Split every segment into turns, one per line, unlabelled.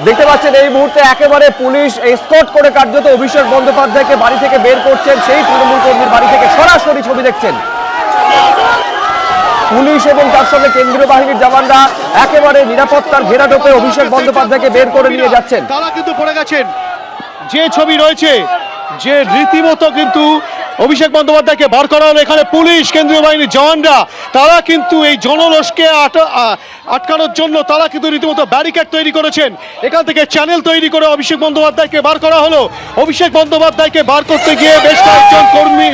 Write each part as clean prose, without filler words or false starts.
দেখতে পাচ্ছেন এই মুহূর্তে একেবারে পুলিশ এসকর্ট করে কার্যত অভিষেক বন্দ্যোপাধ্যায়কে বাড়ি থেকে বের করছেন। সেই তৃণমূল কর্মীর বাড়ি থেকে সরাসরি ছবি দেখছেন। পুলিশ এবং তার সঙ্গে কেন্দ্রীয় বাহিনীর জওয়ানরা একেবারে নিরাপত্তার ঘেরাটোপে অভিষেক বন্দ্যোপাধ্যায়কে বের করে নিয়ে যাচ্ছেন।
তারা কিন্তু পড়ে গেছেন। যে ছবি রয়েছে, যে রীতিমতো কিন্তু অভিষেক বন্দ্যোপাধ্যায়কে বার করা হলো, এখানে পুলিশ কেন্দ্রীয় বাহিনীর জওয়ানরা তারা কিন্তু এই জনরোষকে আটকানোর জন্য তারা কিন্তু রীতিমতো ব্যারিকেড তৈরি করেছেন। এখান থেকে চ্যানেল তৈরি করে অভিষেক বন্দ্যোপাধ্যায়কে বার করা হলো। অভিষেক বন্দ্যোপাধ্যায়কে বার করতে গিয়ে বেশ কয়েকজন কর্মী,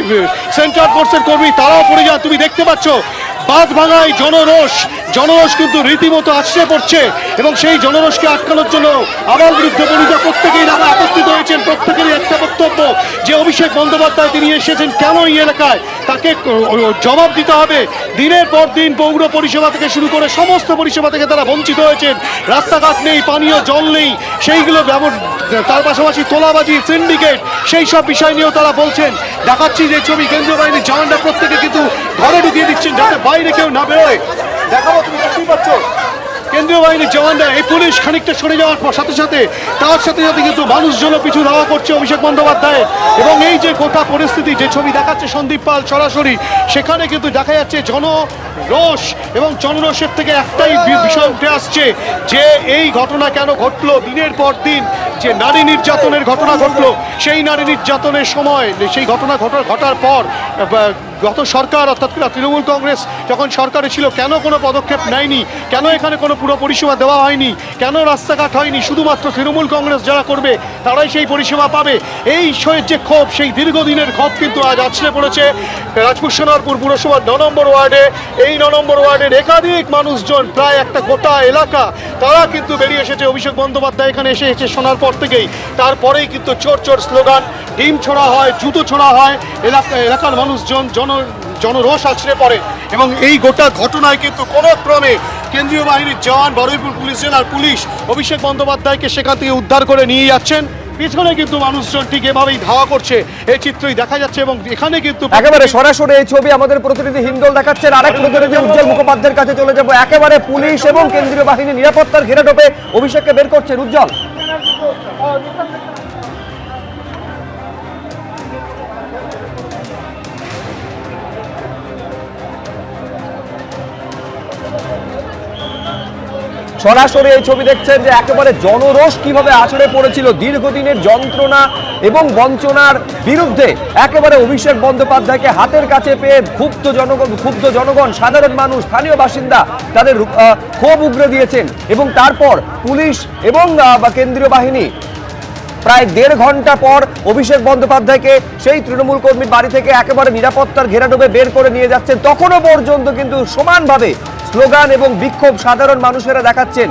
সেন্ট্রাল ফোর্সের কর্মী, তারাও পড়ে যান। তুমি দেখতে পাচ্ছ বাঁধ ভাঙায় জনরোষ কিন্তু রীতিমতো আছড়ে পড়ছে এবং সেই জনরোষকে আটকানোর জন্য আবার বিরুদ্ধে বিরোধী প্রত্যেকেই তারা একত্রিত হয়েছেন। প্রত্যেকেরই একটা বক্তব্য যে অভিষেক বন্দ্যোপাধ্যায় তিনি এসেছেন কেন এই এলাকায়, তাকে জবাব দিতে হবে। দিনের পর দিন পৌর পরিষেবা থেকে শুরু করে সমস্ত পরিষেবা থেকে তারা বঞ্চিত হয়েছেন। রাস্তাঘাট নেই, পানীয় জল নেই, সেইগুলো তার পাশাপাশি তোলাবাজি, সিন্ডিকেট, সেই সব বিষয় নিয়েও তারা বলছেন। দেখাচ্ছি যে ছবি, কেন্দ্রীয় বাহিনীর জওয়ানরা প্রত্যেকে কিন্তু ঘরে ঢুকিয়ে দিচ্ছেন যাতে বাইরে কেউ না বেরোয়। দেখাবো, তুমি দেখতেই পাচ্ছ কেন্দ্রীয় বাহিনীর জওয়ানরা, এই পুলিশ খানিকটা সরে যাওয়ার সাথে সাথে কিন্তু মানুষজন পিছু ধাওয়া করছে অভিষেক বন্দ্যোপাধ্যায়। এবং এই যে গোটা পরিস্থিতি, যে ছবি দেখাচ্ছে সন্দীপ পাল সরাসরি, সেখানে কিন্তু দেখা যাচ্ছে জনরোষ এবং জনরোষের থেকে একটাই বিষয় উঠে আসছে যে এই ঘটনা কেন ঘটলো। দিনের পর দিন যে নারী নির্যাতনের ঘটনা ঘটলো, সেই নারী নির্যাতনের সময়, সেই ঘটনা ঘটার পর গত সরকার অর্থাৎ তৃণমূল কংগ্রেস যখন সরকারে ছিল কেন কোনো পদক্ষেপ নেয়নি, কেন এখানে কোনো পুরো পরিষেবা দেওয়া হয়নি, কেন রাস্তাঘাট হয়নি। শুধুমাত্র তৃণমূল কংগ্রেস যারা করবে তারাই সেই পরিষেবা পাবে। এই যে ক্ষোভ, সেই দীর্ঘদিনের ক্ষোভ কিন্তু আজ আছড়ে পড়েছে রাজপুর সোনারপুর পুরসভার 9 নম্বর ওয়ার্ডে। এই 9 নম্বর ওয়ার্ডের একাধিক মানুষজন, প্রায় একটা গোটা এলাকা, তারা কিন্তু বেরিয়ে এসেছে। অভিষেক বন্দ্যোপাধ্যায় এখানে এসে শোনার পর থেকেই তারপরেই কিন্তু চোর চোর স্লোগান, ডিম ছোড়া হয়, জুতো ছোড়া হয়, এলাকার মানুষজন জনরোষ আছড়ে পড়ে। এবং এই গোটা ঘটনায় কিন্তু কোনো ক্রমে কেন্দ্রীয় বাহিনীর জওয়ান, বারুইপুর পুলিশ জেলার পুলিশ অভিষেক বন্দ্যোপাধ্যায়কে সেখান থেকে উদ্ধার করে নিয়ে যাচ্ছেন। পিছনে কিন্তু মানুষজন ঠিক এভাবেই ধাওয়া করছে, এই চিত্রই দেখা যাচ্ছে। এবং এখানে কিন্তু
একেবারে সরাসরি এই ছবি আমাদের প্রতিনিধি হিন্দল দেখাচ্ছেন। আরেক প্রতিনিধি উজ্জ্বল মুখোপাধ্যায়ের কাছে চলে যাব। একেবারে পুলিশ এবং কেন্দ্রীয় বাহিনী নিরাপত্তার ঘেরাটোপে অভিষেককে বের করছেন। উজ্জ্বল, সরাসরি এই ছবি দেখছেন যে একেবারে জনরোষ কিভাবে আছড়ে পড়েছিল। দীর্ঘদিনের যন্ত্রণা এবং বঞ্চনার বিরুদ্ধে একেবারে অভিষেক বন্দ্যোপাধ্যায়কে হাতের কাছে পেয়ে ক্ষুব্ধ জনগণ, সাধারণ মানুষ, স্থানীয় বাসিন্দা তাদের ক্ষোভ উগরে দিয়েছেন। এবং তারপর পুলিশ এবং কেন্দ্রীয় বাহিনী প্রায় 1.5 ঘন্টা পর অভিষেক বন্দ্যোপাধ্যায়কে সেই তৃণমূল কর্মীর বাড়ি থেকে একেবারে নিরাপত্তার ঘেরাটোপে বের করে নিয়ে যাচ্ছেন। তখনও পর্যন্ত কিন্তু সমানভাবে স্লোগান এবং বিক্ষোভ সাধারণ মানুষেরা দেখাচ্ছেন।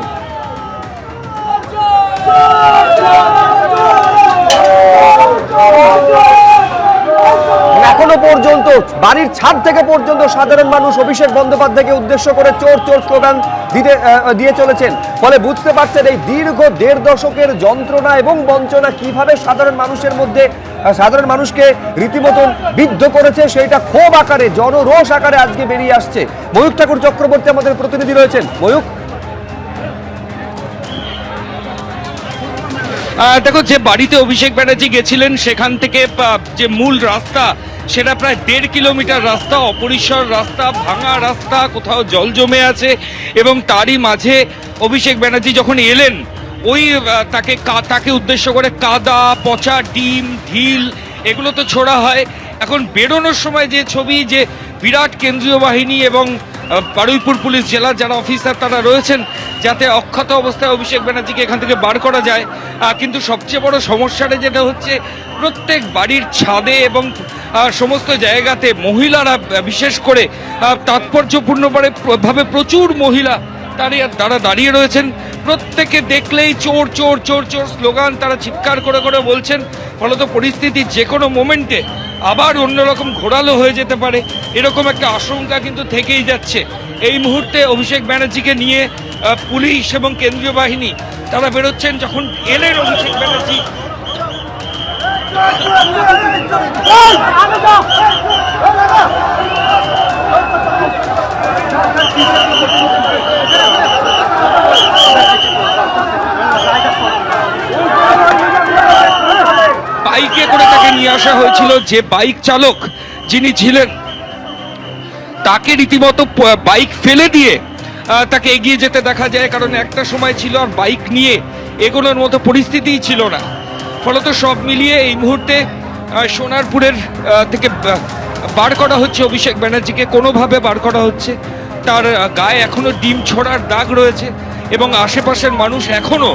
এখনো পর্যন্ত বাড়ির ছাদ থেকে পর্যন্ত সাধারণ মানুষ অভিষেক বন্দ্যোপাধ্যায়কে উদ্দেশ্য করে চোর চোর স্লোগান দিয়ে চলেছেন। ফলে বুঝতে পারছেন এই দীর্ঘ 1.5 দশকের যন্ত্রণা এবং বঞ্চনা কিভাবে সাধারণ মানুষকে রীতিমতন বিদ্ধ করেছে। সেইটা ক্ষোভ আকারে, জনরোষ আকারে আজকে বেরিয়ে আসছে। ময়ূক ঠাকুর চক্রবর্তী আমাদের প্রতিনিধি রয়েছেন। ময়ূক,
দেখো, যে বাড়িতে অভিষেক ব্যানার্জি গেছিলেন সেখান থেকে যে মূল রাস্তা, সেটা প্রায় 1.5 কিলোমিটার রাস্তা, অপরিসর রাস্তা, ভাঙা রাস্তা, কোথাও জল জমে আছে। এবং তারই মাঝে অভিষেক ব্যানার্জি যখন এলেন, ওই তাকে উদ্দেশ্য করে কাদা, পচা ডিম, ঢিল এগুলো তো ছোড়া হয়। এখন বেরোনোর সময় যে ছবি, যে বিরাট কেন্দ্রীয় বাহিনী এবং বারুইপুর পুলিশ জেলার যারা অফিসার তারা রয়েছেন যাতে অক্ষত অবস্থায় অভিষেক ব্যানার্জিকে এখান থেকে বার করা যায়। কিন্তু সবচেয়ে বড় সমস্যাটা যেটা হচ্ছে, প্রত্যেক বাড়ির ছাদে এবং সমস্ত জায়গাতে মহিলারা, বিশেষ করে তাৎপর্যপূর্ণভাবে প্রচুর মহিলা তারা দাঁড়িয়ে রয়েছেন। প্রত্যেকে দেখলেই চোর চোর চোর চোর স্লোগান তারা চিৎকার করে করে বলছেন। ফলত পরিস্থিতি যে কোনো মোমেন্টে আবার অন্যরকম ঘোরালো হয়ে যেতে পারে, এরকম একটা আশঙ্কা কিন্তু থেকেই যাচ্ছে। এই মুহূর্তে অভিষেক ব্যানার্জিকে নিয়ে পুলিশ এবং কেন্দ্রীয় বাহিনী তারা বেরোচ্ছেন। যখন এলেন অভিষেক ব্যানার্জি, বাইকে করে তাকে নিয়ে আসা হয়েছিল। যে বাইক চালক যিনি ছিলেন তাকে রীতিমতো বাইক ফেলে দিয়ে তাকে এগিয়ে যেতে দেখা যায়, কারণ একটা সময় ছিল আর বাইক নিয়ে এগোনোর মতো পরিস্থিতিই ছিল না। ফলত সব মিলিয়ে এই মুহূর্তে সোনারপুরের থেকে বার করা হচ্ছে অভিষেক ব্যানার্জিকে, কোনোভাবে বার করা হচ্ছে। তার গায়ে এখনো ডিম ছোড়ার দাগ রয়েছে এবং আশেপাশের মানুষ এখনো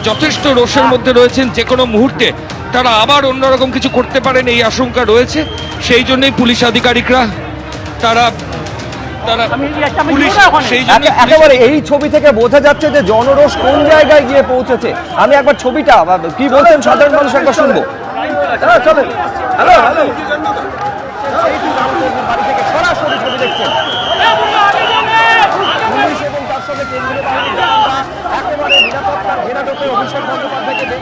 যথেষ্ট রোষের মধ্যে রয়েছেন। যে কোনো মুহূর্তে তারা আবার অন্যরকম কিছু করতে পারেন এই আশঙ্কা রয়েছে। সেই জন্যই পুলিশ আধিকারিকরা তারা পুলিশ সেই জন্য
একেবারে এই ছবি থেকে বোঝা যাচ্ছে যে জনরোষ কোন জায়গায় গিয়ে পৌঁছেছে। আমি একবার ছবিটা কি বলছেন সাধারণ মানুষ একবার শুনবো। চলেন, হ্যালো হ্যালো, বাড়ি থেকে সরাসরি ছবি দেখছেন। পুলিশ এবং তার সঙ্গে কেন্দ্রীয় বাহিনীর জওয়ানরা একেবারে নিরাপত্তার ঘেরাটোপে অভিষেক বন্দ্যোপাধ্যায়কে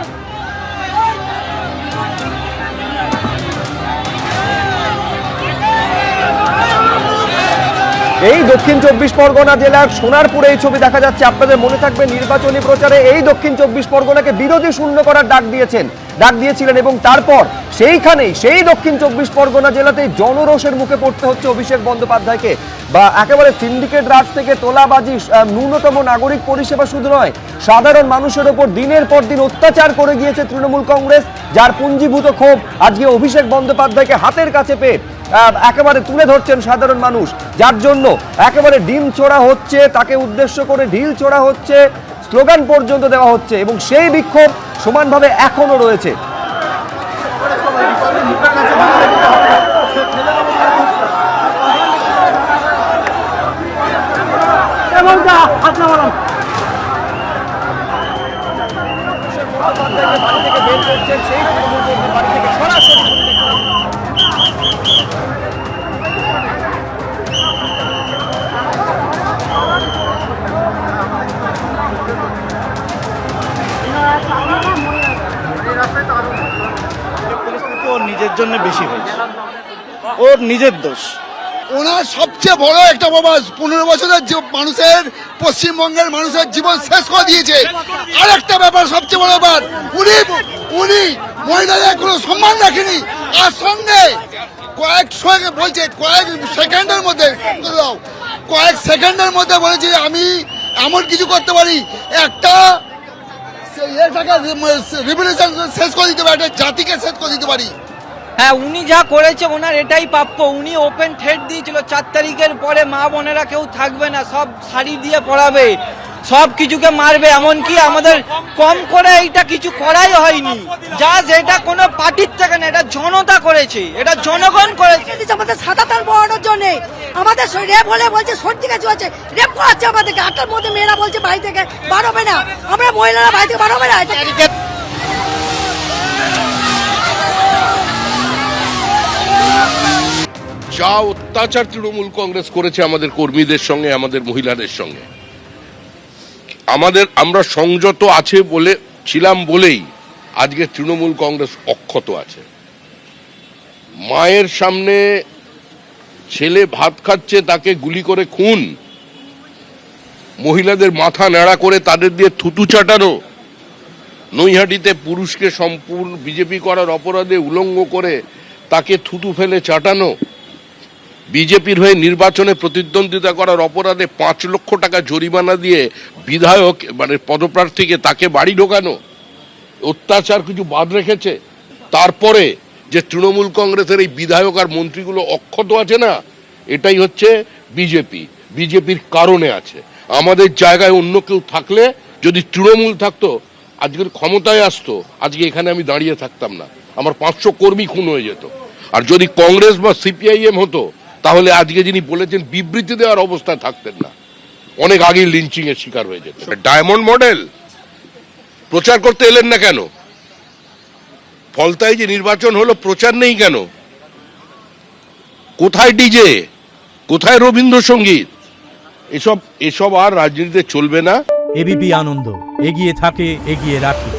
এই দক্ষিণ 24 পরগনা জেলার সোনারপুরে এই ছবি দেখা যাচ্ছে। আপনাদের মনে থাকবে নির্বাচনী প্রচারে এই দক্ষিণ 24 পরগনাকে বিরোধী শূন্য করার ডাক দিয়েছিলেন এবং তারপর সেইখানেই সেই দক্ষিণ 24 পরগনা জেলাতেই জনরোষের মুখে পড়তে হচ্ছে অভিষেক বন্দ্যোপাধ্যায়কে। বা একেবারে সিন্ডিকেট রাজ থেকে তোলাবাজি, ন্যূনতম নাগরিক পরিষেবা শুধু নয়, সাধারণ মানুষের ওপর দিনের পর দিন অত্যাচার করে গিয়েছে তৃণমূল কংগ্রেস, যার পুঞ্জীভূত ক্ষোভ আজকে অভিষেক বন্দ্যোপাধ্যায়কে হাতের কাছে পেয়ে একেবারে তুলে ধরছেন সাধারণ মানুষ, যার জন্য একেবারে ডিম ছোড়া হচ্ছে, তাকে উদ্দেশ্য করে ঢিল ছোড়া হচ্ছে, স্লোগান পর্যন্ত দেওয়া হচ্ছে এবং সেই বিক্ষোভ সমানভাবে এখনো রয়েছে। বাড়ি থেকে বের করছেন সেই বাড়ি থেকে সরাসরি
পরিস্থিতি ওর নিজের জন্য বেশি হয়েছে, ওর নিজের দোষ।
ওনার সবচেয়ে বড় একটা প্রবাস, 15 বছরের যে মানুষের, পশ্চিমবঙ্গের মানুষের জীবন শেষ করে দিয়েছে। আর একটা ব্যাপার, সবচেয়ে বড় ব্যাপার, উনি মহিলাদের কোনো সম্মান রাখেনি। আর সঙ্গে কয়েক সেকেন্ডের মধ্যে বলেছে আমি এমন কিছু করতে পারি, একটা রিভলিউশন শেষ করে দিতে পারি, একটা জাতিকে শেষ করে দিতে পারি।
হ্যাঁ, উনি যা করেছে ওনার এটাই প্রাপ্য। উনি ওপেন থ্রেট দিয়েছিল 4 তারিখের পরে মা বোনেরা কেউ থাকবে না, সব শাড়ি দিয়ে পড়াবে, সব কিছুকে মারবে। এমনকি আমাদের কম করে এইটা কিছু করাই হয়নি। যা এটা কোনো পার্টির থেকে না, এটা জনতা করেছে, এটা জনগণ করেছে।
আমাদের সাঁতার পড়ানোর জন্য আমাদের রেপ হলে বলছে সর্দি কাছে আছে, রেপ করাচ্ছে আমাদেরকে। 8টার মধ্যে মেয়েরা বলছে বাড়ি থেকে বার হবে না, আমরা মহিলারা বাড়ি থেকে বার হবে না।
যা অত্যাচার তৃণমূল কংগ্রেস করেছে আমাদের কর্মীদের সঙ্গে, আমাদের মহিলাদের সঙ্গে, আমরা সংযত আছে ছিলাম বলেই আজকে তৃণমূল কংগ্রেস অক্ষত আছে। মায়ের সামনে ছেলে ভাত খাচ্ছে, তাকে গুলি করে খুন, মহিলাদের মাথা ন্যাড়া করে তাদের দিয়ে থুতু চাটানো, নৈহাটিতে পুরুষকে সম্পূর্ণ বিজেপি করার অপরাধে উলঙ্গ করে তাকে থুতু ফেলে চাটানো, বিজেপির হয়ে নির্বাচনে প্রতিদ্বন্দ্বিতা করার অপরাধে 5 লক্ষ টাকা জরিমানা দিয়ে বিধায়ক মানে পদপ্রার্থীকে তাকে বাড়ি ঢোকানো, অত্যাচার কিছু বাদ রেখেছে। তারপরে যে তৃণমূল কংগ্রেসের এই বিধায়ক আর মন্ত্রীগুলো অক্ষত আছে না, এটাই হচ্ছে বিজেপির কারণে আছে। আমাদের জায়গায় অন্য কেউ থাকলে, যদি তৃণমূল থাকতো, আজকের ক্ষমতায় আসতো, আজকে এখানে আমি দাঁড়িয়ে থাকতাম না, আমার 500 কর্মী খুন হয়ে যেত। আর যদি কংগ্রেস বা সিপিআইএম হতো, তাহলে আজকে যিনি বলেছেন বিবৃতি দেওয়ার অবস্থায় থাকতেন না, অনেক আগেই লিঞ্চিং এর শিকার হয়ে যেত। ডায়মন্ড মডেল প্রচার করতে এলেন না কেন? ফলতায় যে নির্বাচন হলো, প্রচার নেই কেন? কোথায় ডিজে, কোথায় রবীন্দ্রসঙ্গীত? এসব আর রাজনীতিতে চলবে না।
এবিপি আনন্দ, এগিয়ে থাকে, এগিয়ে রাখে।